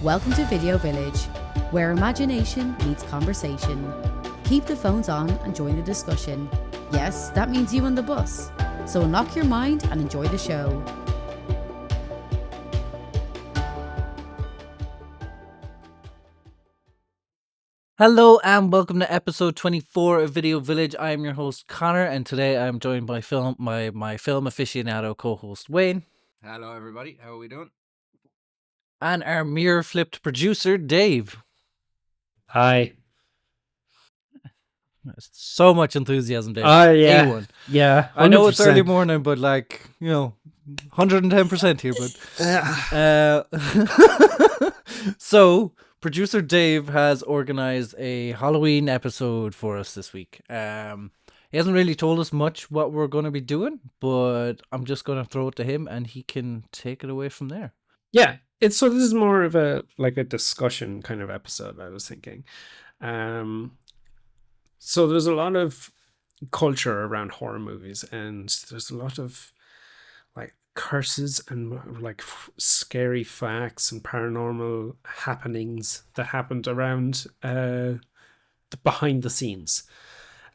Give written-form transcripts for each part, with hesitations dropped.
Welcome to Video Village, where imagination meets conversation. Keep the phones on and join the discussion. Yes, that means you on the bus. So unlock your mind and enjoy the show. Hello and welcome to episode 24 of Video Village. I am your host Connor, and today I am joined by my film aficionado co-host Wayne. Hello everybody, how are we doing? And our mirror flipped producer Dave. Hi. So much enthusiasm, Dave. Yeah. A1. Yeah. 100%. I know it's early morning, but 110% here, but so producer Dave has organized a Halloween episode for us this week. He hasn't really told us much what we're going to be doing, but I'm just going to throw it to him and he can take it away from there. Yeah. This is more of a discussion kind of episode, I was thinking. So there's a lot of culture around horror movies, and there's a lot of curses and scary facts and paranormal happenings that happened around the behind the scenes.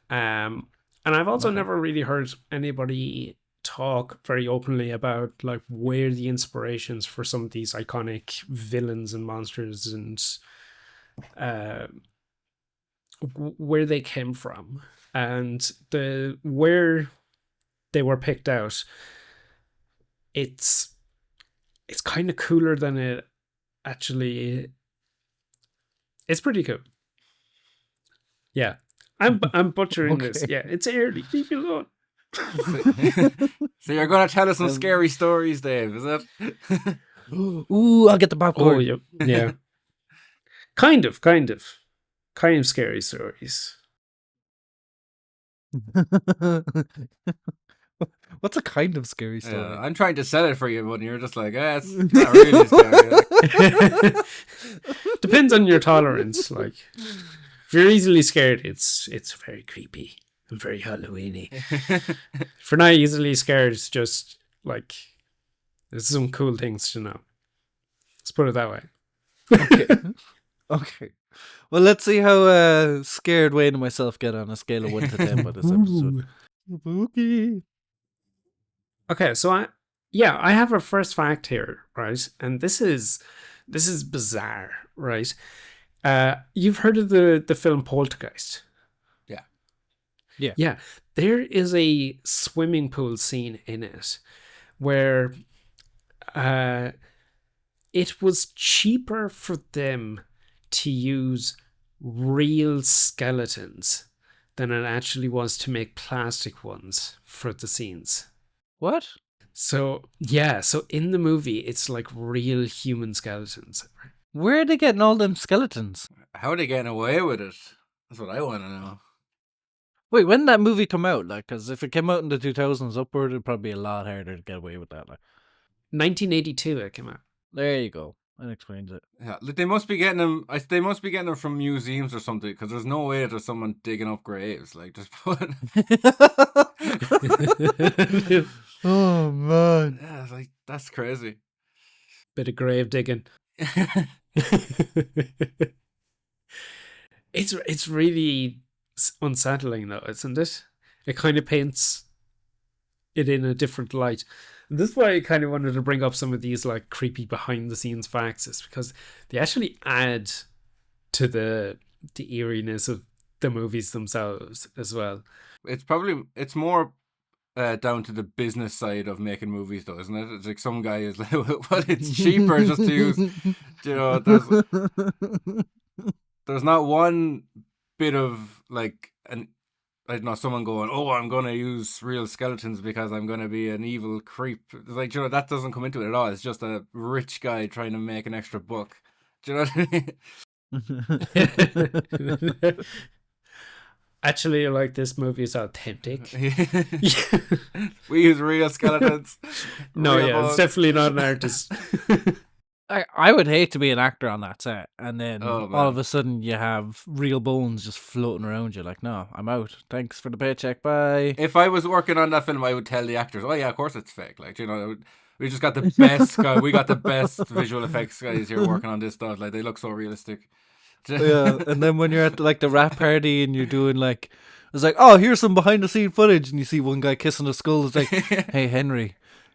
And I've also never really heard anybody talk very openly about where the inspirations for some of these iconic villains and monsters and where they came from and where they were picked out. It's kind of cooler than it actually. It's pretty cool. Yeah, I'm butchering this. Yeah, it's early. Leave me alone. So you're going to tell us some scary stories, Dave, is it? Ooh, I'll get the popcorn. Oh, yeah. Kind of scary stories. What's a kind of scary story? I'm trying to sell it for you, but you're just like, it's not really scary. Depends on your tolerance. If you're easily scared, it's very creepy and very Halloweeny. If you're not easily scared, it's just there's some cool things to know. Let's put it that way. Okay. Well, let's see how scared Wayne and myself get on a scale of 1 to 10 by this episode. Okay, so I have a first fact here, right? And this is bizarre, right? You've heard of the film Poltergeist? Yeah. There is a swimming pool scene in it where it was cheaper for them to use real skeletons than it actually was to make plastic ones for the scenes. What? So in the movie, it's real human skeletons. Where are they getting all them skeletons? How are they getting away with it? That's what I want to know. Wait, when did that movie come out? Because if it came out in the 2000s upward, it'd probably be a lot harder to get away with that. 1982 it came out. There you go. That explains it. Yeah, they must be getting them. They must be getting them from museums or something. Because there's no way there's someone digging up graves. Just put. Oh man! Yeah, that's crazy. Bit of grave digging. It's really unsettling though, isn't it? It kind of paints it in a different light. And this is why I kind of wanted to bring up some of these creepy behind the scenes facts, is because they actually add to the eeriness of the movies themselves as well. It's more down to the business side of making movies though, isn't it? It's some guy is like, well, it's cheaper just to use, there's not one bit of I don't know, someone going, oh, I'm going to use real skeletons because I'm going to be an evil creep. It's that doesn't come into it at all. It's just a rich guy trying to make an extra buck. Do you know what I mean? Actually, this movie is authentic. We use real skeletons. It's definitely not an artist. I would hate to be an actor on that set, and then all of a sudden you have real bones just floating around you. No, I'm out. Thanks for the paycheck. Bye. If I was working on that film, I would tell the actors, "Oh yeah, of course it's fake." We just got the best guy. We got the best visual effects guys here working on this stuff. Like, they look so realistic. Yeah, and then when you're at like the rap party and you're doing like, it's like, oh, here's some behind the scene footage, and you see one guy kissing a skull. It's like, hey Henry,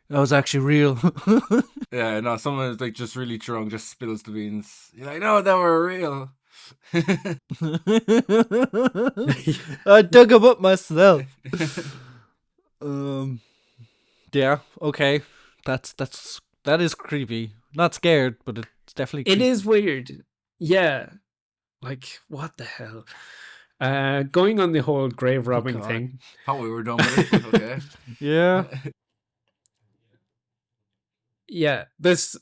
that was actually real. Yeah, no, someone is like just really drunk, just spills the beans. You're like, no, they were real. I dug him up myself. Yeah, okay, that is creepy. Not scared, but it's definitely It creepy. is weird. Yeah. Like, what the hell? Going on the whole grave robbing God. thing. Thought we were done with it, but okay. Yeah. Yeah, this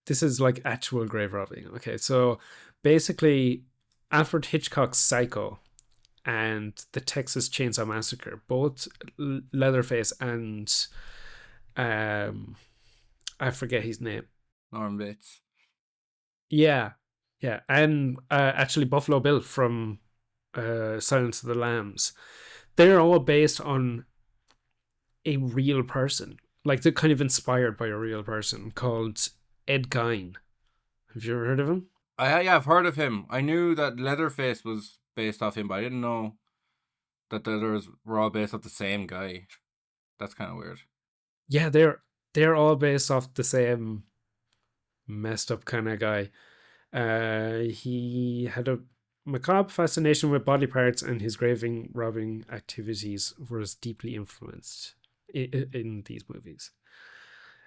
is like actual grave robbing. Okay, so basically, Alfred Hitchcock's Psycho and the Texas Chainsaw Massacre, both Leatherface and I forget his name. Norman Bates. Yeah, and actually Buffalo Bill from Silence of the Lambs. They're all based on a real person. Like, they're kind of inspired by a real person called Ed Gein. Have you ever heard of him? Yeah, I've heard of him. I knew that Leatherface was based off him, but I didn't know that the others were all based off the same guy. That's kind of weird. Yeah, they're all based off the same messed up kind of guy. He had a macabre fascination with body parts, and his grave robbing activities was deeply influenced in these movies.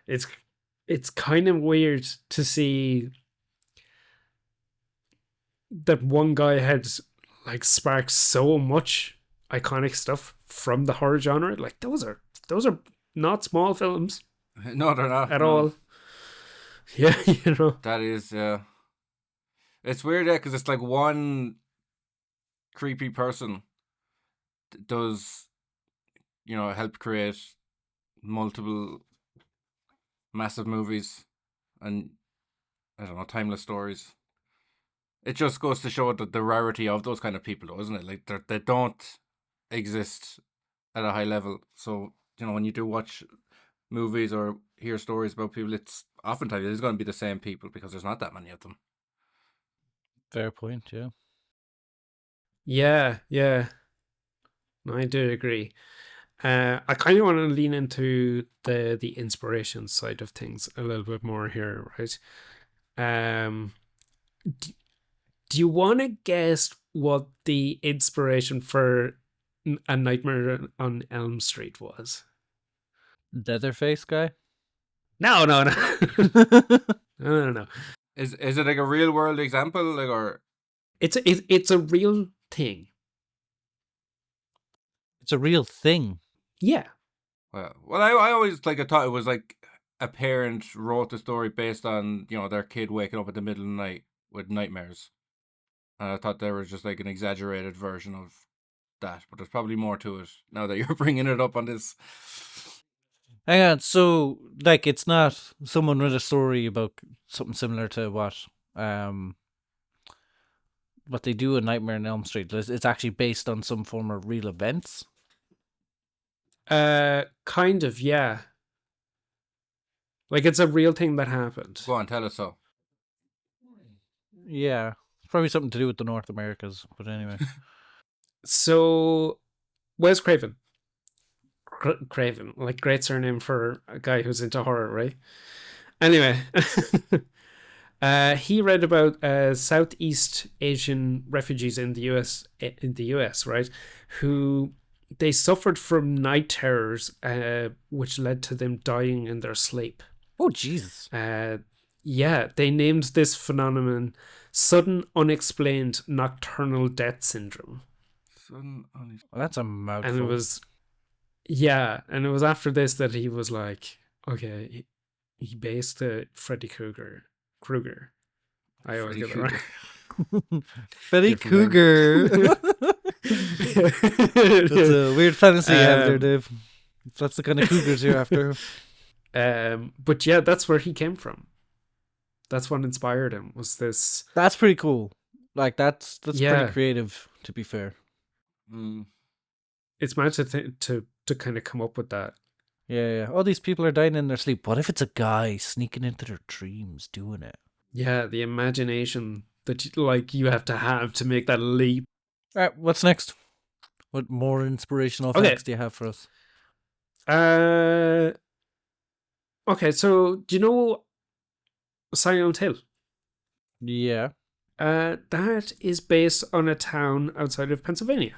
It's kind of weird to see that one guy had like sparked so much iconic stuff from the horror genre. Like, those are not small films No, they're not. at no. all. Yeah, That is, it's weird, because it's like one creepy person does, help create multiple massive movies and, I don't know, timeless stories. It just goes to show that the rarity of those kind of people, though, isn't it? Like, they don't exist at a high level. So, when you do watch movies or hear stories about people, it's oftentimes it's going to be the same people because there's not that many of them. Fair point, yeah. Yeah. I do agree. I kind of want to lean into the inspiration side of things a little bit more here, right? Do you want to guess what the inspiration for A Nightmare on Elm Street was? Leatherface guy? No. No. Is it like a real world example, like, or It's a real thing. It's a real thing. Yeah. well, I always I thought it was like a parent wrote the story based on their kid waking up in the middle of the night with nightmares, and I thought there was just like an exaggerated version of that, but there's probably more to it now that you're bringing it up on this. Hang on, so like it's not someone wrote a story about something similar to what they do in Nightmare on Elm Street. It's actually based on some form of real events. Kind of, yeah. Like, it's a real thing that happened. Go on, tell us so. Yeah, it's probably something to do with the North Americas, but anyway. So, Wes Craven. Craven, like, great surname for a guy who's into horror, right? Anyway, he read about Southeast Asian refugees in the US, right? Who they suffered from night terrors, which led to them dying in their sleep. Oh, Jesus. Yeah, they named this phenomenon sudden unexplained nocturnal death syndrome. Well, that's a mouthful. And it was, yeah, and it was after this that he was like, okay, he based Freddy Krueger. I always get it right. Freddy Krueger. That's a weird fantasy you have there, Dave. That's the kind of cougars you're after. But yeah, that's where he came from. That's what inspired him. Was this? That's pretty cool. Like that's Yeah. pretty creative, to be fair. Mm. It's meant to kind of come up with that. Yeah. All these people are dying in their sleep. What if it's a guy sneaking into their dreams doing it? Yeah, the imagination that you have to make that leap. All right, what's next? What more inspirational Okay. facts do you have for us? Okay, so do you know Silent Hill? Yeah. That is based on a town outside of Pennsylvania.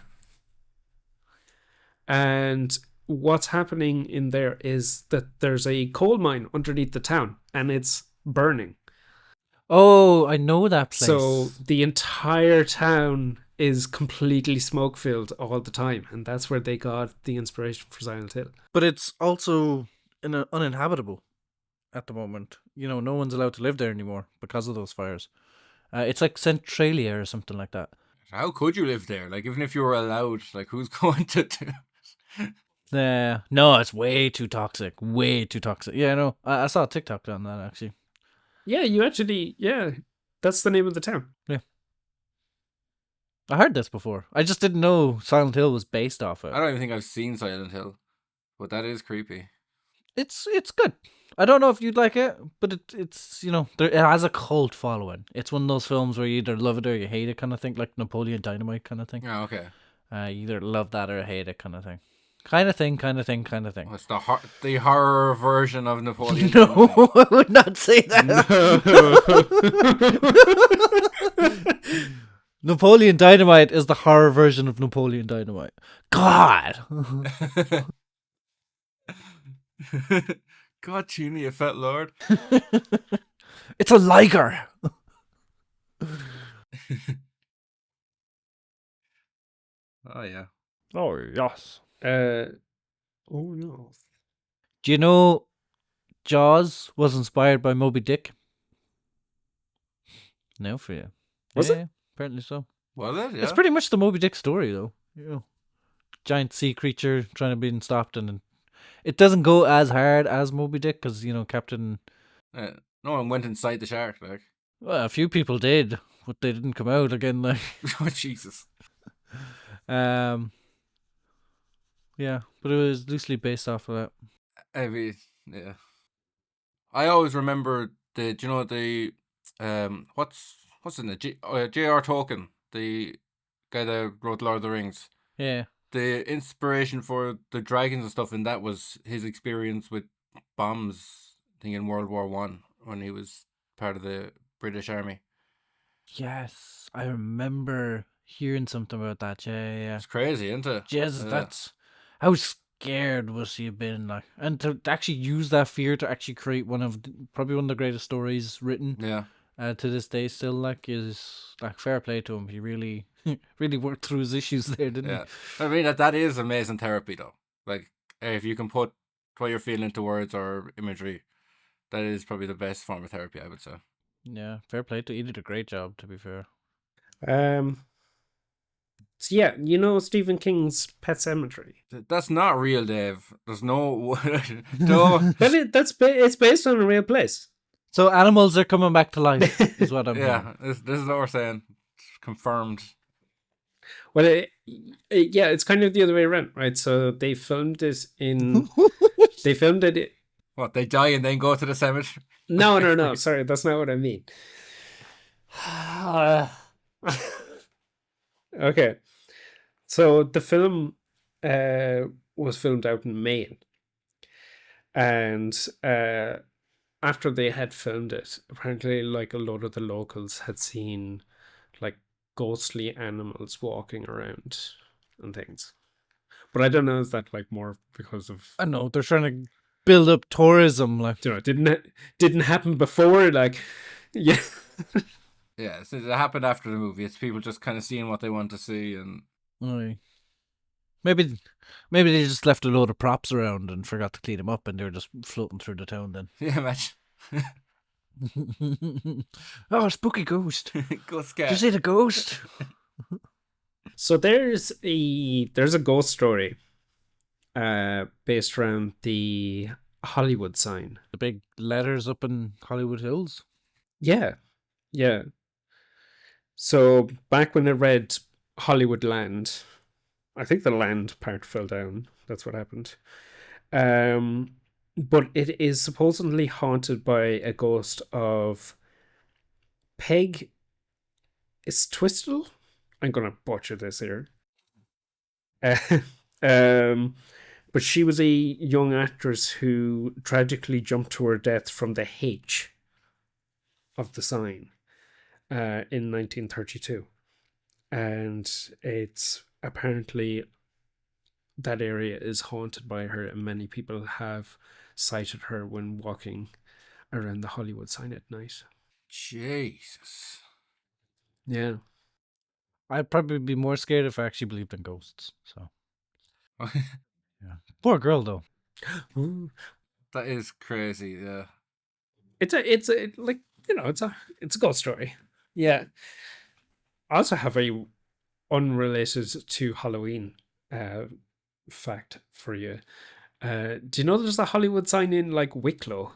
And what's happening in there is that there's a coal mine underneath the town and it's burning. Oh, I know that place. So the entire town is completely smoke filled all the time. And that's where they got the inspiration for Silent Hill. But it's also uninhabitable at the moment. You know, no one's allowed to live there anymore because of those fires. It's like Centralia or something like that. How could you live there? Like, even if you were allowed, like, who's going to do it? No, it's way too toxic. Way too toxic. Yeah, no, I saw a TikTok on that actually. Yeah, that's the name of the town. Yeah. I heard this before. I just didn't know Silent Hill was based off it. I don't even think I've seen Silent Hill, but that is creepy. It's good. I don't know if you'd like it, but it's you know it has a cult following. It's one of those films where you either love it or you hate it kind of thing, like Napoleon Dynamite kind of thing. Oh, okay. You either love that or hate it kind of thing. Kind of thing. Well, it's the horror version of Napoleon. No, I would not say that. Napoleon Dynamite is the horror version of Napoleon Dynamite. God. God, Genie, you fat lord. It's a liger. Oh, yeah. Oh, yes. Oh no. Do you know Jaws was inspired by Moby Dick? No, for you. Was it? Apparently so. Was it? Yeah. It's pretty much the Moby Dick story, though. You know, giant sea creature trying to be stopped, and it doesn't go as hard as Moby Dick because you know Captain. No one went inside the shark, like. Well, a few people did, but they didn't come out again. Like, Oh, Jesus. Yeah, but it was loosely based off of that. I mean, yeah. I always remember the what's in it? J.R. Tolkien, the guy that wrote Lord of the Rings. Yeah. The inspiration for the dragons and stuff in that was his experience with bombs, I think in World War One when he was part of the British Army. Yes, I remember hearing something about that. Yeah. It's crazy, isn't it? Jesus, that's how scared was he been like, and to actually use that fear to actually create probably one of the greatest stories written. Yeah. To this day, still like is like fair play to him. He really, really worked through his issues there, didn't he? I mean that is amazing therapy though. Like if you can put what you're feeling into words or imagery, that is probably the best form of therapy, I would say. Yeah, fair play to. He did a great job, to be fair. So yeah, you know Stephen King's Pet Sematary. That's not real, Dave. There's no no. But it's based on a real place. So animals are coming back to life, is what I'm Yeah, this is what we're saying. Confirmed. Well, it's kind of the other way around, right? So they filmed it in. They filmed it. What, they die and then go to the cemetery? No. Sorry, that's not what I mean. Okay, so the film was filmed out in Maine, and after they had filmed it, apparently, like a lot of the locals had seen like ghostly animals walking around and things. But I don't know, is that like more because of, I know they're trying to build up tourism, like, you know, it didn't happen before, like, yeah. Yeah, it happened after the movie. It's people just kind of seeing what they want to see, and maybe they just left a load of props around and forgot to clean them up, and they were just floating through the town. Then yeah, imagine. Oh, spooky ghost! Ghost Did you cat. see the ghost? So there's a ghost story based around the Hollywood sign. The big letters up in Hollywood Hills. Yeah. So back when I read Hollywood Land, I think the land part fell down. That's what happened. Um, but it is supposedly haunted by a ghost of Peg. Is Twistle? I'm gonna butcher this here. Uh, um, but she was a young actress who tragically jumped to her death from the H of the sign in 1932. And it's apparently that area is haunted by her, and many people have sighted her when walking around the Hollywood sign at night. Jesus. Yeah. I'd probably be more scared if I actually believed in ghosts. So yeah, poor girl though. Ooh. That is crazy, yeah. It's a like, it's a ghost story. Yeah. I also have a unrelated to Halloween fact for you. Do you know there's a Hollywood sign in like Wicklow?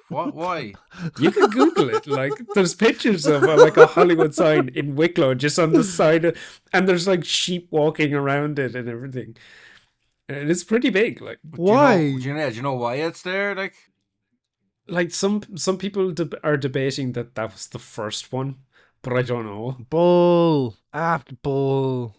What? Why? You can Google it. Like, there's pictures of like a Hollywood sign in Wicklow, just on the side, and there's like sheep walking around it and everything, and it's pretty big. Like, Why? Do you know why it's there? like some people are debating that was the first one, but I don't know. Bull. After bull.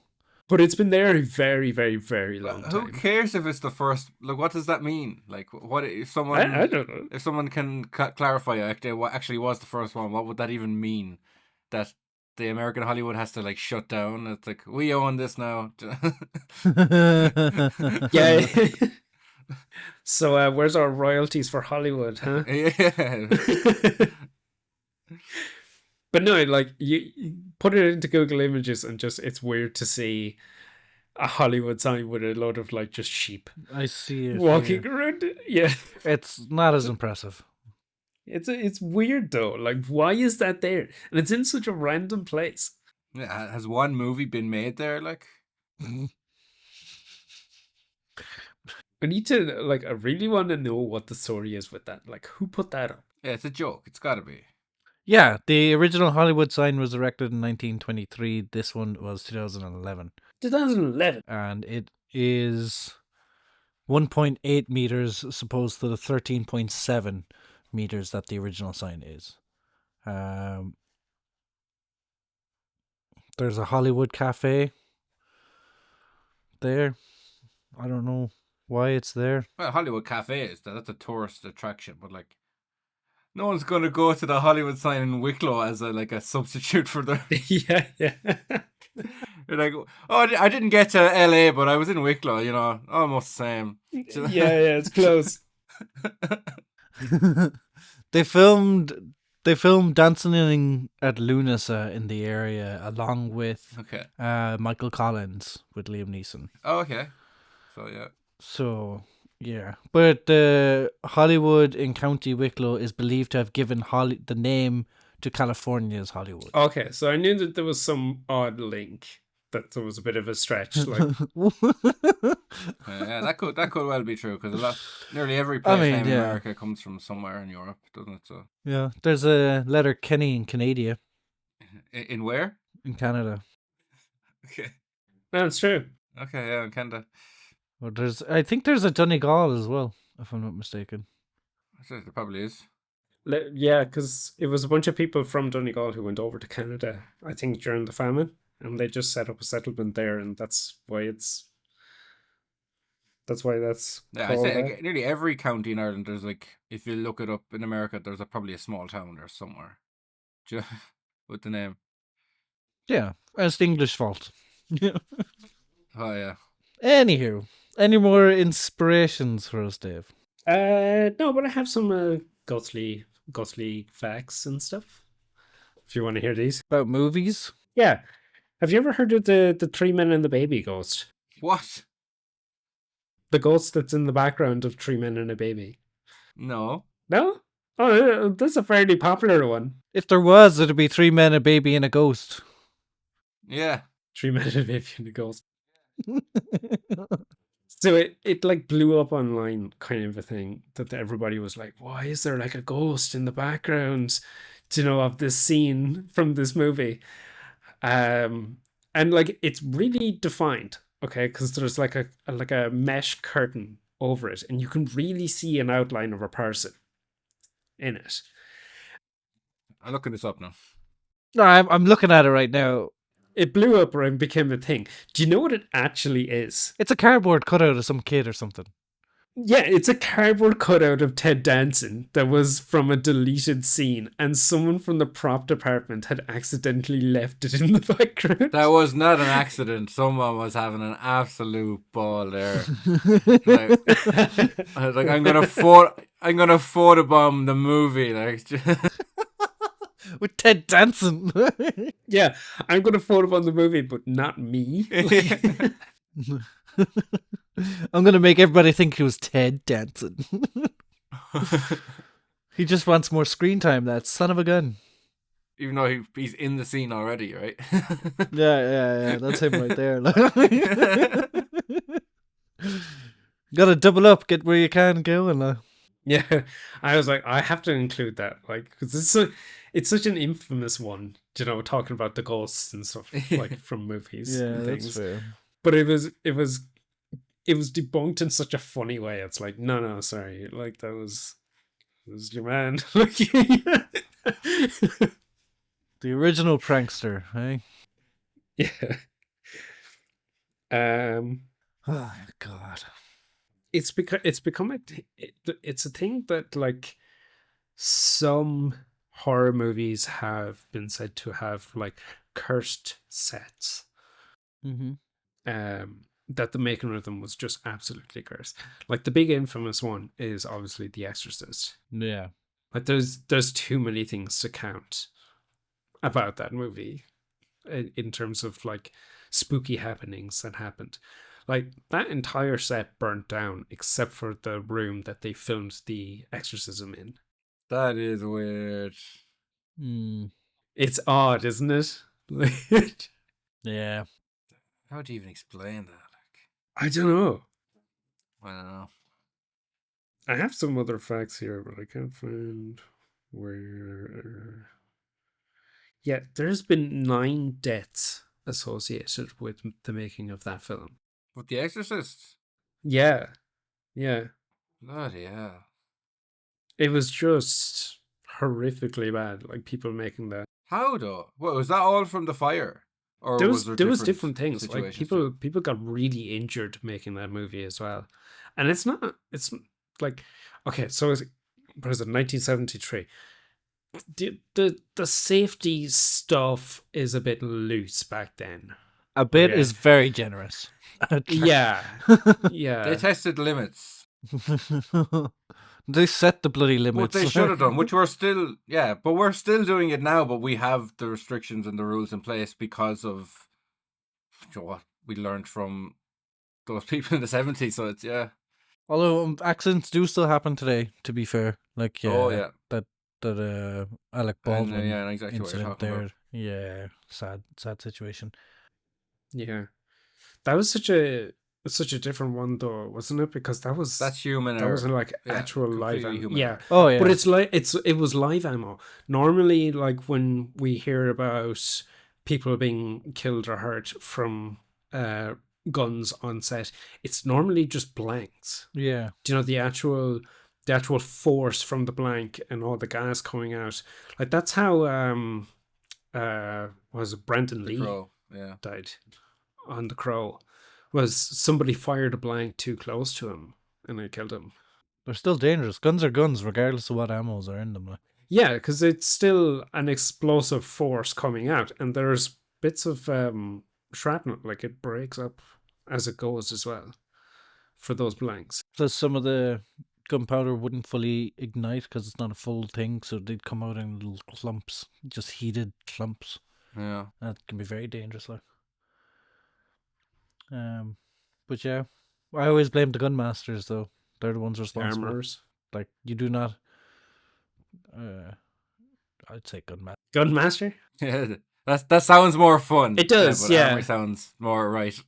But it's been there a very, very, very long Who time. cares if it's the first? Like, what does that mean? Like, what if someone? I don't know. If someone can clarify what actually was the first one, what would that even mean? That the American Hollywood has to like shut down? It's like, we own this now. Yeah. So where's our royalties for Hollywood, huh? Yeah. But no, like you put it into Google Images and just it's weird to see a Hollywood sign with a load of like just sheep I see it. walking here. around it. Yeah. It's not as impressive. It's weird though. Like, why is that there? And it's in such a random place. Yeah, has one movie been made there? Like, I need to like. I really want to know what the story is with that. Like, who put that up? yeah, it's a joke. It's got to be. Yeah, the original Hollywood sign was erected in 1923. This one was 2011. 2011. And it is 1.8 meters, as opposed to the 13.7 meters that the original sign is. There's a Hollywood cafe there. I don't know why it's there. Well, Hollywood Cafe is that's a tourist attraction, but like, no one's going to go to the Hollywood sign in Wicklow as a substitute for the. Yeah. You're like, oh, I didn't get to LA, but I was in Wicklow. Almost the same. Yeah, it's close. They filmed Dancing at Lunasa in the area along with Okay. Michael Collins with Liam Neeson. Oh, okay. So yeah. So yeah, but the Hollywood in County Wicklow is believed to have given the name to California's Hollywood. Okay, so I knew that there was some odd link. That there was a bit of a stretch. Like, Yeah, that could well be true because nearly every place name in America comes from somewhere in Europe, doesn't it? So yeah, there's a letter Kenny in Canada. In where? In Canada. Okay. no, it's true. Okay, yeah, in Canada. Well, I think there's a Donegal as well, if I'm not mistaken. There probably is. Yeah, because it was a bunch of people from Donegal who went over to Canada, I think, during the famine, and they just set up a settlement there, and that's why that's Yeah, I say nearly every county in Ireland. There's like, if you look it up in America, there's probably a small town there somewhere, with the name. Yeah, it's the English fault. Oh yeah. Anywho, any more inspirations for us, Dave? No, but I have some ghostly facts and stuff. If you want to hear these about movies. Yeah, have you ever heard of the 3 Men and the Baby ghost? What? The ghost that's in the background of 3 Men and a Baby. No. No? Oh, that's a fairly popular one. If there was, it'd be 3 men, a baby, and a ghost. Yeah. 3 Men and a Baby and a ghost. So it like blew up online, kind of a thing, that everybody was like, why is there like a ghost in the background, of this scene from this movie? And like, it's really defined. Okay, because there's like a mesh curtain over it, and you can really see an outline of a person in it. I'm looking this up now. No, I'm looking at it right now. It blew up and became a thing. Do you know what it actually is? It's a cardboard cutout of some kid or something. Yeah, it's a cardboard cutout of Ted Danson that was from a deleted scene, and someone from the prop department had accidentally left it in the background. That was not an accident. Someone was having an absolute ball there. Like, I was like, I'm gonna photobomb the movie. Like, With Ted Danson. Yeah, I'm going to photobomb the movie, but not me. I'm gonna make everybody think he was Ted Danson. He just wants more screen time, that son of a gun. even though he's in the scene already, right? Yeah, that's him right there. Gotta double up, get where you can go, and Yeah, I was like, I have to include that, like, because it's such an infamous one, you know, talking about the ghosts and stuff, like from movies yeah, and that's things. fair. But it was debunked in such a funny way. It's like, no, sorry, like that was your man. The original prankster, eh? Yeah. Oh God. It's become it's a thing that like some horror movies have been said to have like cursed sets. Mm-hmm. That the making of them was just absolutely cursed. Like the big infamous one is obviously The Exorcist. Yeah. Like there's too many things to count about that movie in terms of like spooky happenings that happened. Like that entire set burnt down except for the room that they filmed the exorcism in. That is weird. Mm. It's odd, isn't it? Yeah. How do you even explain that? I don't know. I don't know. I have some other facts here, but I can't find where. Yeah, there's been 9 deaths associated with the making of that film. With The Exorcist? Yeah. Bloody hell. It was just horrifically bad. Like people making that. How though? What, was that all from the fire? Or There was was different things. Like situations too? people got really injured making that movie as well. And it's like okay, so what is it, 1973? The safety stuff is a bit loose back then. A bit Okay. is very generous. Yeah. They Yeah. tested limits. They set the bloody limits. What they should have done, which we're still, but we're still doing it now, but we have the restrictions and the rules in place because of what we learned from those people in the 70s. So it's, Although accidents do still happen today, to be fair. Like, Oh, yeah. that Alec Baldwin yeah, I know exactly what you're incident talking there. about. Yeah, sad situation. Yeah. That was such a different one though, wasn't it? Because That's human that error. wasn't like Yeah, actual live completely ammo. human Yeah. error. Oh yeah. But it's like it was live ammo. Normally, like when we hear about people being killed or hurt from guns on set, it's normally just blanks. Yeah. Do you know the actual force from the blank and all the gas coming out? Like that's how was it Brendan The Lee Crow, yeah. died on The Crow. Was somebody fired a blank too close to him and it killed him. They're still dangerous. Guns are guns, regardless of what ammos are in them. Like. Yeah, because it's still an explosive force coming out, and there's bits of shrapnel, like it breaks up as it goes as well for those blanks. Plus, some of the gunpowder wouldn't fully ignite because it's not a full thing, so they'd come out in little clumps, just heated clumps. Yeah. That can be very dangerous, like. But yeah, I always blame the gun masters though. They're the ones responsible. Armors. Like you do not. I'd say gunmaster. Gunmaster? Yeah, that sounds more fun. It does, but yeah. armor sounds more right.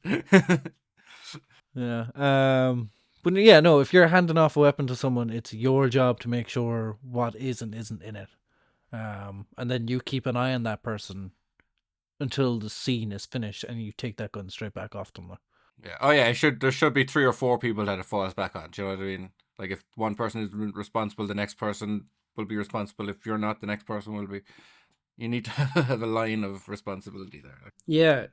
Yeah. But yeah, no. If you're handing off a weapon to someone, it's your job to make sure what is and isn't in it. And then you keep an eye on that person until the scene is finished, and you take that gun straight back off them. Yeah. Oh yeah. There should be 3 or 4 people that it falls back on. Do you know what I mean? Like if one person is responsible, the next person will be responsible. If you're not, the next person will be. You need to have a line of responsibility there. Yeah,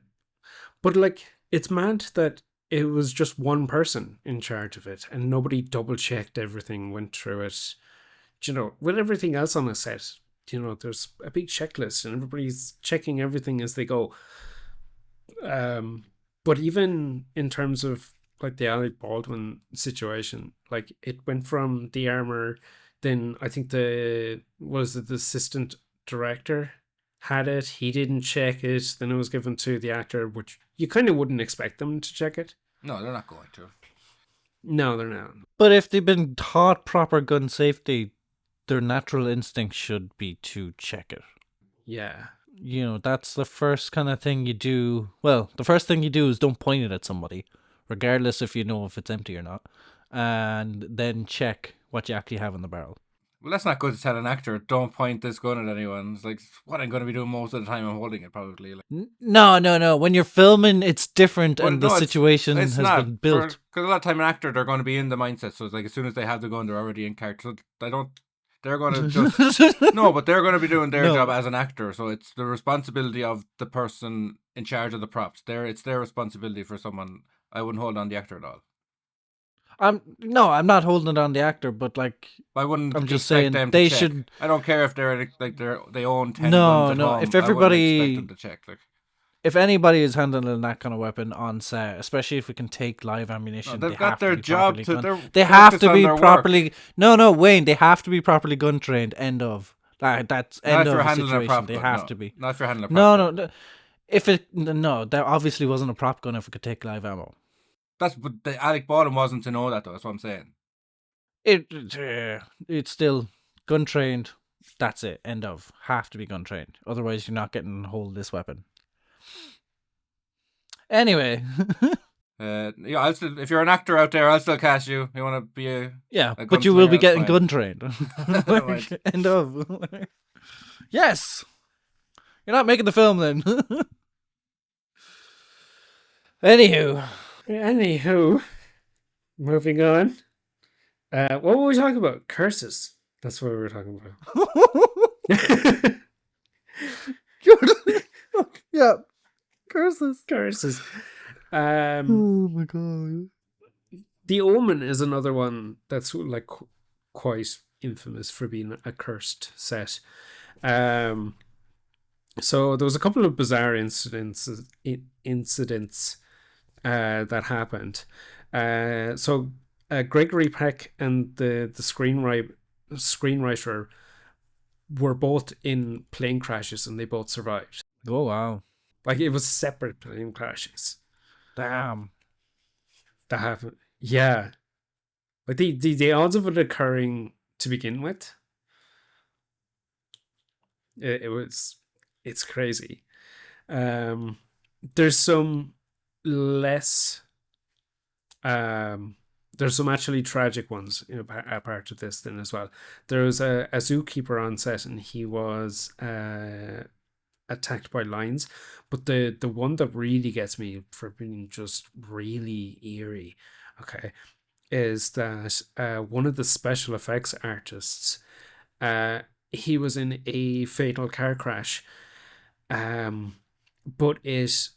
but like it's mad that it was just one person in charge of it, and nobody double checked everything, went through it. You know, with everything else on the set, you know, there's a big checklist, and everybody's checking everything as they go. But even in terms of like the Alec Baldwin situation, like it went from the armor, then I think the assistant director had it. He didn't check it. Then it was given to the actor, which you kind of wouldn't expect them to check it. No, they're not going to. No, they're not. But if they've been taught proper gun safety, their natural instinct should be to check it. Yeah. You know, that's the first kind of thing you do. Well, the first thing you do is don't point it at somebody, regardless if you know if it's empty or not, and then check what you actually have in the barrel. Well, that's not good to tell an actor. Don't point this gun at anyone. It's like what I'm going to be doing most of the time. I'm holding it probably. Like, No. When you're filming, it's different, well, and the no, situation it's has not been built. Because a lot of time an actor they're going to be in the mindset. So it's like as soon as they have the gun, they're already in character. So I don't. They're going to just no, but they're going to be doing their job as an actor. So it's the responsibility of the person in charge of the props. It's their responsibility for someone. I wouldn't hold on the actor at all. I'm not holding it on the actor, but like I wouldn't. I'm just expect saying them they to check. should. I don't care if they're like they own 10 No, guns at no, home. if I wouldn't everybody- expect them to check. Like If anybody is handling that kind of weapon on set, especially if it can take live ammunition, they've they got have their to be job properly to. gun- They have focus to on be their work. properly. No, Wayne. They have to be properly gun trained. End of. That's Not end if of you're the handling a situation. prop They gun, have no. to be. Not if you're handling a prop gun. No. If it no, that obviously wasn't a prop gun. If it could take live ammo, But the Alec Baldwin wasn't to know that though. That's what I'm saying. it's still gun trained. That's it. End of. Have to be gun trained. Otherwise, you're not getting hold of this weapon. Anyway. Yeah, I'll still, if you're an actor out there, I'll still cast you. You want to be a Yeah, a but you will be gunslinger, getting that's gun trained. Right. End of. Yes. You're not making the film then. Anywho, moving on. What were we talking about? Curses. That's what we were talking about. Yeah. Curses. Curses. Oh my god. The Omen is another one that's like quite infamous for being a cursed set. So there was a couple of bizarre incidents that happened. So Gregory Peck and the screenwriter were both in plane crashes, and they both survived. Oh wow. Like it was separate plane crashes Damn. that happened. Yeah, like the odds of it occurring to begin with, it's crazy. There's some less there's some actually tragic ones, you know, a part of this then as well. There was a zookeeper on set, and he was attacked by lions. But the one that really gets me for being just really eerie, okay, is that one of the special effects artists, he was in a fatal car crash, but it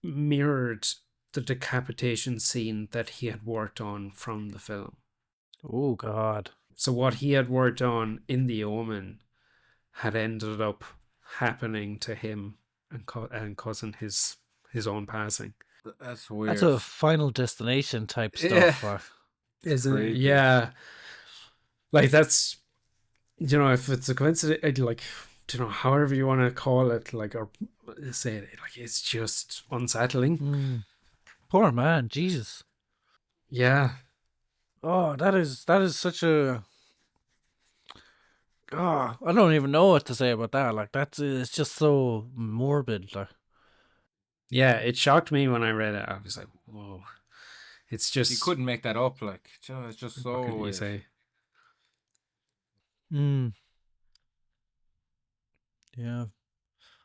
mirrored the decapitation scene that he had worked on from the film. Oh god. So what he had worked on in The Omen had ended up happening to him and causing his own passing. That's weird. That's a Final Destination type Yeah. stuff. Isn't it? Creepy. Yeah. Like that's, you know, if it's a coincidence, like, you know, however you want to call it, like, or say it, like, it's just unsettling. Poor man, Jesus. Yeah. Oh, that is such a. Oh, I don't even know what to say about that. Like it's just so morbid. Like, Yeah, it shocked me when I read it. I was like, whoa. It's just, you couldn't make that up. Like, it's just so what can you weird. say? yeah.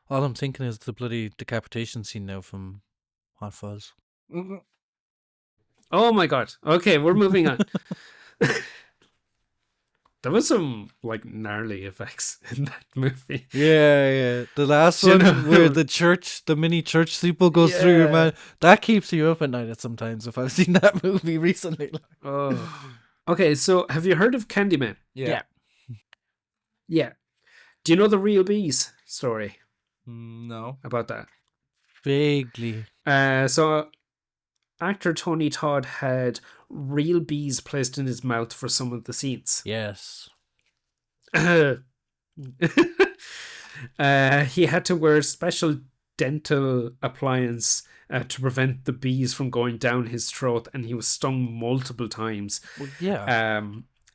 All I'm thinking is the bloody decapitation scene now from Hot Fuzz. Mhm. Oh my god. Okay, we're moving on. There was some like gnarly effects in that movie. Yeah. The last You one know- where the mini church steeple goes through your Yeah. mouth, that keeps you up at night sometimes if I've seen that movie recently. Oh. Okay, so have you heard of Candyman? Yeah. Yeah. Do you know the Real Bees story No. about that? Vaguely. So actor Tony Todd had real bees placed in his mouth for some of the scenes. Yes. He had to wear special dental appliance to prevent the bees from going down his throat, and he was stung multiple times. Well, yeah.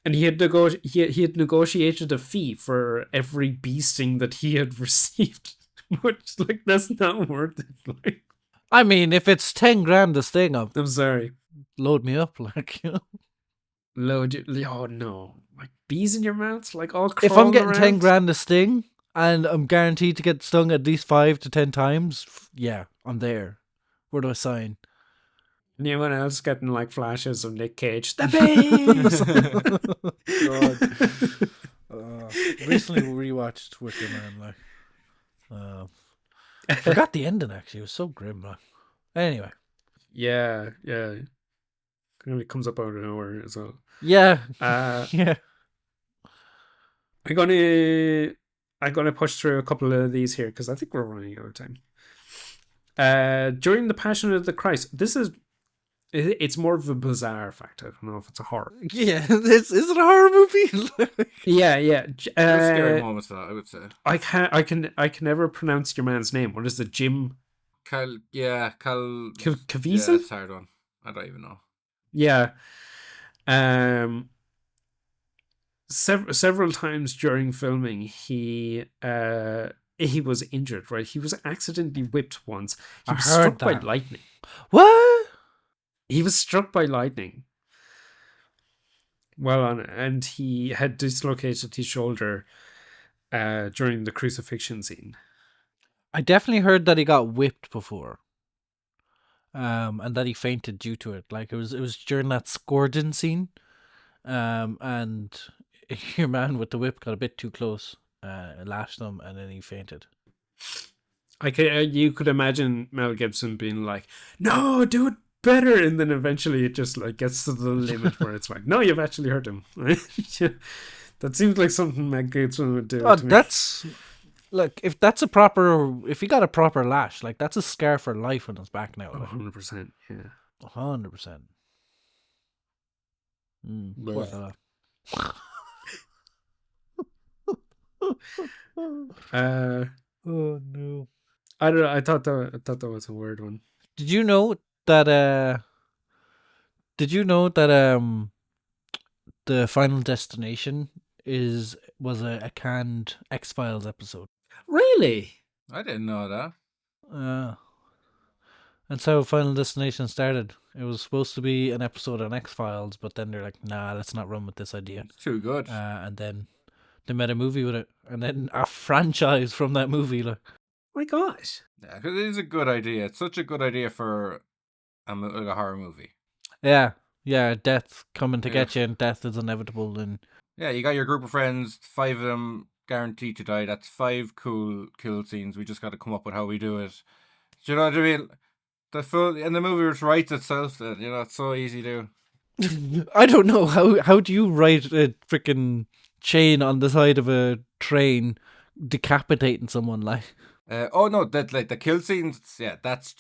And he had negotiated a fee for every bee sting that he had received, which like that's not worth it. Like, I mean, if it's 10 grand a sting, I'll I'm sorry. load me up, like, you know. Oh no, like bees in your mouth, like all If I'm crawling getting 10 around? grand a sting and I'm guaranteed to get stung at least 5 to 10 times, yeah, I'm there. Where do I sign? Anyone else getting like flashes of Nick Cage? The bees. Recently rewatched Wicker Man, like, I forgot the ending actually. It was so grim, like. Anyway, Yeah. It really comes up out of nowhere as well. yeah, Uh, yeah. I'm gonna push through a couple of these here because I think we're running out of time. During the Passion of the Christ, it's more of a bizarre fact. I don't know if it's a horror. Yeah, is it a horror movie? Yeah. There's scary moments to that, I would say. I can never pronounce your man's name. What is it, Jim Cal. Yeah, Caviezel? Yeah, it's a hard one. I don't even know. Yeah. Several times during filming, he was injured. Right, he was accidentally whipped once. He I was heard struck by that. lightning. What? He was struck by lightning. And he had dislocated his shoulder during the crucifixion scene. I definitely heard that he got whipped before. And that he fainted due to it. Like it was during that scourging scene. And your man with the whip got a bit too close, lashed him, and then he fainted. You could imagine Mel Gibson being like, "No, do it better," and then eventually it just like gets to the limit where it's like, "No, you've actually hurt him." That seems like something Mel Gibson would do. Oh, to me. that's like if he got a proper lash, like that's a scar for life on his back now. Like. 100%. Yeah. 100%. Poor fella. Oh no. I don't know. I thought that was a weird one. Did you know that the Final Destination was a canned X-Files episode? Really? I didn't know that. That's how Final Destination started. It was supposed to be an episode on X-Files, but then they're like, nah, let's not run with this idea. It's too good. And then they made a movie with it, and then a franchise from that movie. Like, My gosh. Yeah, 'cause it is a good idea. It's such a good idea for like a horror movie. yeah, death coming to Yeah. get you, and death is inevitable, and Yeah, you got your group of friends, 5 of them guaranteed to die. That's 5 cool kill scenes. We just got to come up with how we do it. Do you know what I mean? And the movie just writes itself. Then, you know, it's so easy to. I don't know how do you write a freaking chain on the side of a train decapitating someone like. Oh no, that like the kill scenes. Yeah, that's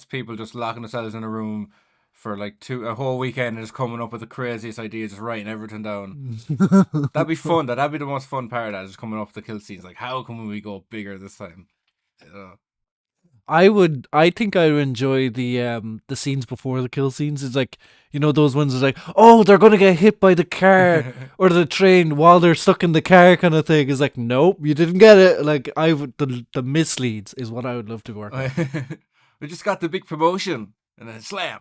people just locking themselves in a room for like a whole weekend and just coming up with the craziest ideas, just writing everything down. That'd be fun. That'd be the most fun part of that, just coming up with the kill scenes. Like, how can we go bigger this time? I think I would enjoy the scenes before the kill scenes. It's like, you know, those ones is like, oh, they're gonna get hit by the car or the train while they're stuck in the car kind of thing. It's like, nope, you didn't get it. Like the misleads is what I would love to work on. We just got the big promotion and then slam.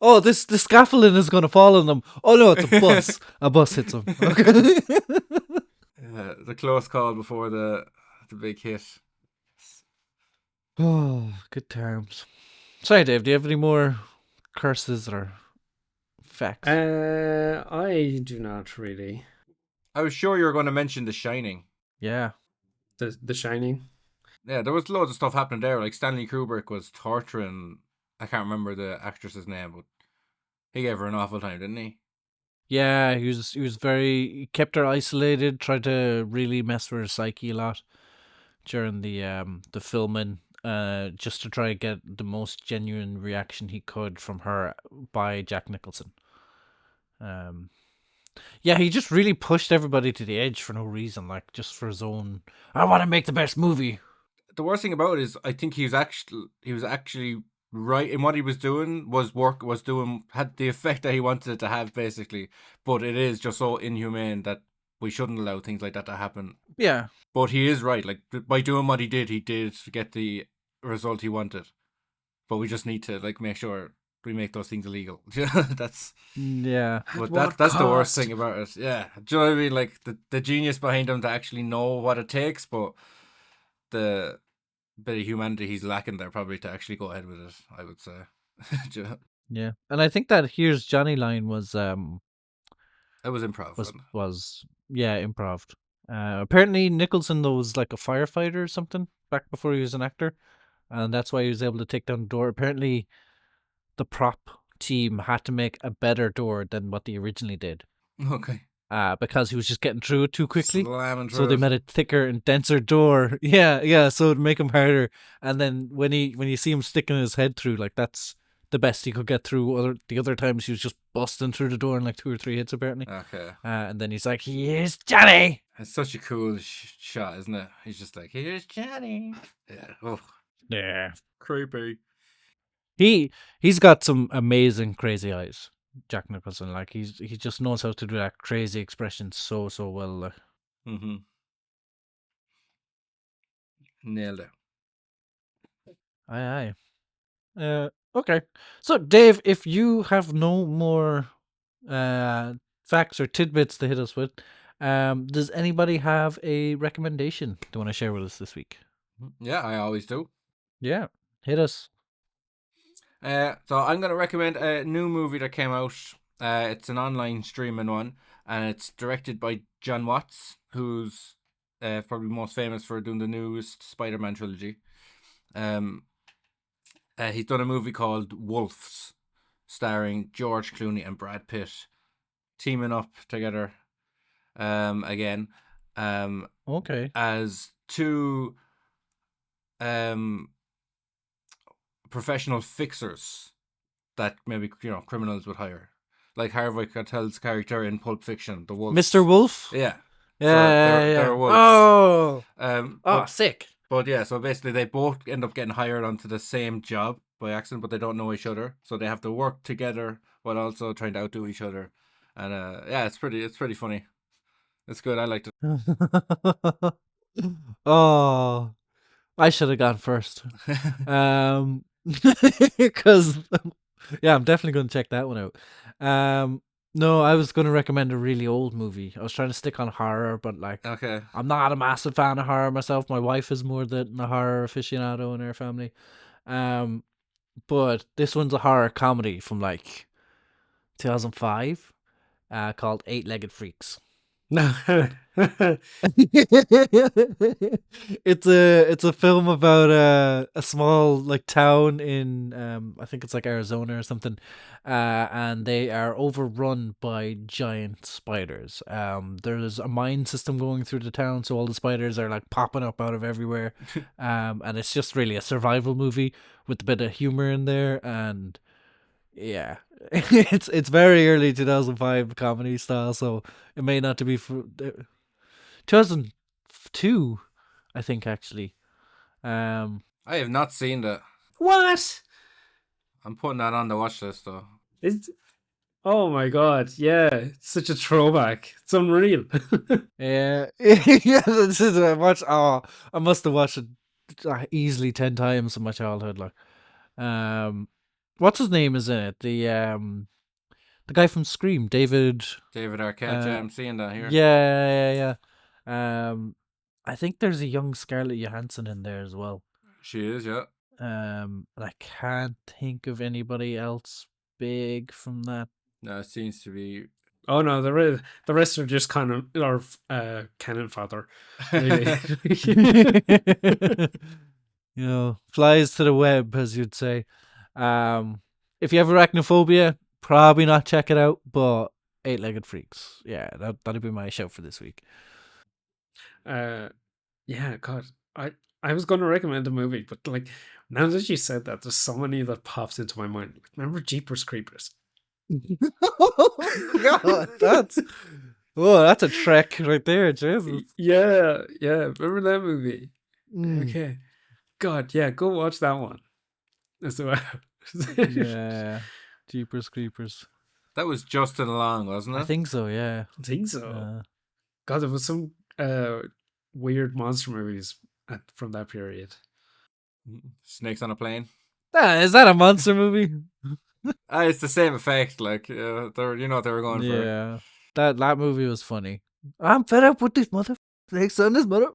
Oh, the scaffolding is gonna fall on them. Oh no, it's a bus. A bus hits them. Okay. The close call before the big hit. Oh, good times. Sorry, Dave. Do you have any more curses or facts? I do not really. I was sure you were going to mention The Shining. Yeah. The Shining. Yeah, there was loads of stuff happening there. Like Stanley Kubrick was torturing. I can't remember the actress's name, but he gave her an awful time, didn't he? Yeah, he kept her isolated, tried to really mess with her psyche a lot during the filming, just to try and get the most genuine reaction he could from her by Jack Nicholson. Yeah, he just really pushed everybody to the edge for no reason, like just for his own. I want to make the best movie. The worst thing about it is, I think he was actually right in what he was doing. Had the effect that he wanted it to have, basically. But it is just so inhumane that we shouldn't allow things like that to happen. Yeah, But he is right. Like, by doing what he did get the result he wanted. But we just need to make sure we make those things illegal. That's yeah, but what that's the worst cost? thing about it. Yeah, do you know what I mean? Like the genius behind him to actually know what it takes, but the bit of humanity he's lacking there probably to actually go ahead with it, I would say. Do you know? yeah. And I think that "Here's Johnny" line was It was improv. was yeah, improv. Apparently Nicholson though was like a firefighter or something back before he was an actor, and that's why he was able to take down the door. Apparently, the prop team had to make a better door than what they originally did, Okay. because he was just getting through it too quickly. Slamming So through they it. made a thicker and denser door. Yeah, yeah. So to make him harder, and then when you see him sticking his head through, like that's the best he could get through. The other times he was just busting through the door in like 2 or 3 hits apparently. Okay. And then he's like, "Here's Johnny." It's such a cool shot, isn't it? He's just like, here's Johnny. Yeah. Oh, Yeah. creepy. He's got some amazing crazy eyes, Jack Nicholson. Like he just knows how to do that crazy expression so well. Like. Mm-hmm. Nailed it. Aye. Okay. So, Dave, if you have no more facts or tidbits to hit us with, does anybody have a recommendation they want to share with us this week? Yeah, I always do. Yeah, hit us. So I'm going to recommend a new movie that came out. It's an online streaming one, and it's directed by John Watts, who's probably most famous for doing the newest Spider-Man trilogy. He's done a movie called Wolves, starring George Clooney and Brad Pitt, teaming up together again Okay. as two professional fixers that maybe criminals would hire, like Harvey Keitel's character in Pulp Fiction, the Wolf. Mr. Wolf? Yeah. Yeah, they're wolves. Oh, But, sick. but yeah, so basically they both end up getting hired onto the same job by accident, but they don't know each other, so they have to work together while also trying to outdo each other. And yeah, it's pretty funny. It's good. I liked it. Oh, I should have gone first. Because yeah, I'm definitely going to check that one out. No, I was going to recommend a really old movie. I was trying to stick on horror, but like, Okay. I'm not a massive fan of horror myself. My wife is more the horror aficionado in our family. But this one's a horror comedy from like 2005, called Eight-Legged Freaks. No. It's a film about a small like town in I think it's like Arizona or something, and they are overrun by giant spiders. There's a mine system going through the town, so all the spiders are like popping up out of everywhere. And it's just really a survival movie with a bit of humor in there, and yeah, it's very early 2005 comedy style, so it may not to be for 2002, I think actually. I have not seen that. What? I'm putting that on the watch list though. Oh my god, yeah. It's such a throwback. It's unreal. Yeah, yeah. This is I watched. Oh, I must have watched it easily 10 times in my childhood. Like, what's his name is in it? The guy from Scream, David. David Arquette. Yeah, I'm seeing that here. Yeah. I think there's a young Scarlett Johansson in there as well. She is, yeah. And I can't think of anybody else big from that. No, it seems to be. Oh no, the rest are just canon or cannon fodder. Really. You know, flies to the web, as you'd say. If you have arachnophobia, probably not check it out, but Eight-Legged Freaks. Yeah, that'd be my shout for this week. Yeah, God, I was going to recommend a movie, but like now that you said that, there's so many that pops into my mind. Like, remember Jeepers Creepers? God, that's a trek right there, Jesus. Yeah, remember that movie? Mm. Okay, God, yeah, go watch that one as well. Yeah, Jeepers Creepers. That was Justin Long, wasn't it? I think so. Yeah, I think so. God, there was some weird monster movies from that period. Snakes on a Plane. Is that a monster movie? It's the same effect. Like, you know what they were going for. Yeah, that movie was funny. I'm fed up with these mother snakes on this mother.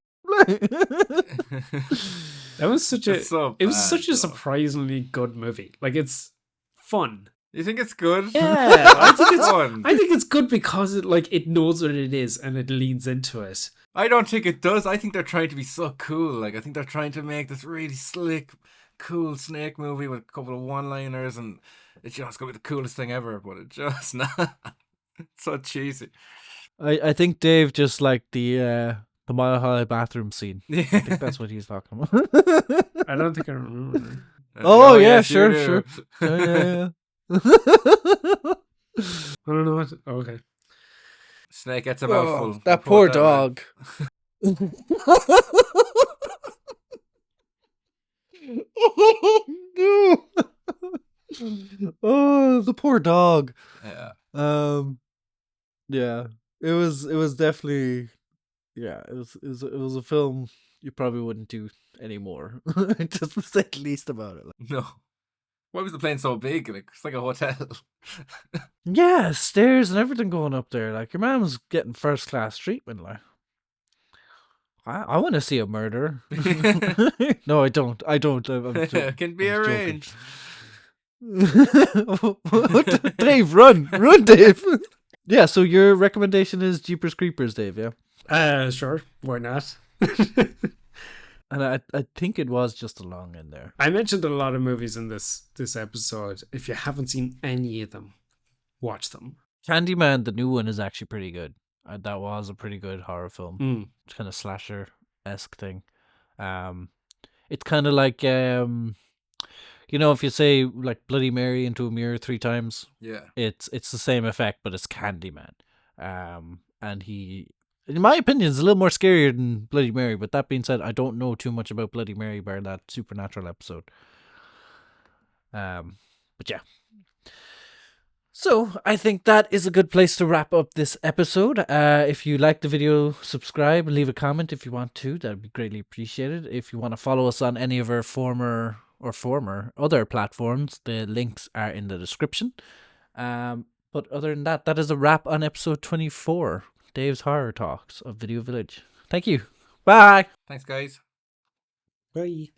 That was such It's so it was bad, such a though. surprisingly good movie. Like, it's fun. You think it's good? Yeah, I think it's fun. I think it's good because it knows what it is and it leans into it. I don't think it does. I think they're trying to be so cool. Like, I think they're trying to make this really slick, cool snake movie with a couple of one-liners, and it's gonna be the coolest thing ever. But it's just not. It's so cheesy. I think Dave just liked the Mile High bathroom scene. I think Yeah. that's what he's talking about. I don't think I remember. Oh, yeah, yes, you sure. do. Yeah. I don't know what. Okay. Snake gets a mouthful. Oh, that Put poor way. dog. Oh no! Oh, the poor dog. Yeah. Yeah. It was definitely, yeah. It was a film you probably wouldn't do anymore. Just to say the least about it. No. Why was the plane so big? Like, it's like a hotel. Yeah, stairs and everything going up there. Like, your mom's getting first class treatment. Like, I want to see a murder. No, I don't. I'm Can be I'm joking. arranged. Dave, run, Dave. Yeah. So your recommendation is Jeepers Creepers, Dave. Yeah. Sure. Why not? And I think it was just along in there. I mentioned a lot of movies in this episode. If you haven't seen any of them, watch them. Candyman, the new one, is actually pretty good. That was a pretty good horror film. It's kind of slasher-esque thing. It's kind of like if you say like Bloody Mary into a mirror 3 times, Yeah. it's the same effect, but it's Candyman. And he, in my opinion, is a little more scarier than Bloody Mary. But that being said, I don't know too much about Bloody Mary bar that Supernatural episode. But yeah. So I think that is a good place to wrap up this episode. If you like the video, subscribe and leave a comment if you want to. That would be greatly appreciated. If you want to follow us on any of our former other platforms, the links are in the description. But other than that, that is a wrap on episode 24, Dave's Horror Talks of Video Village. Thank you. Bye. Thanks, guys. Bye.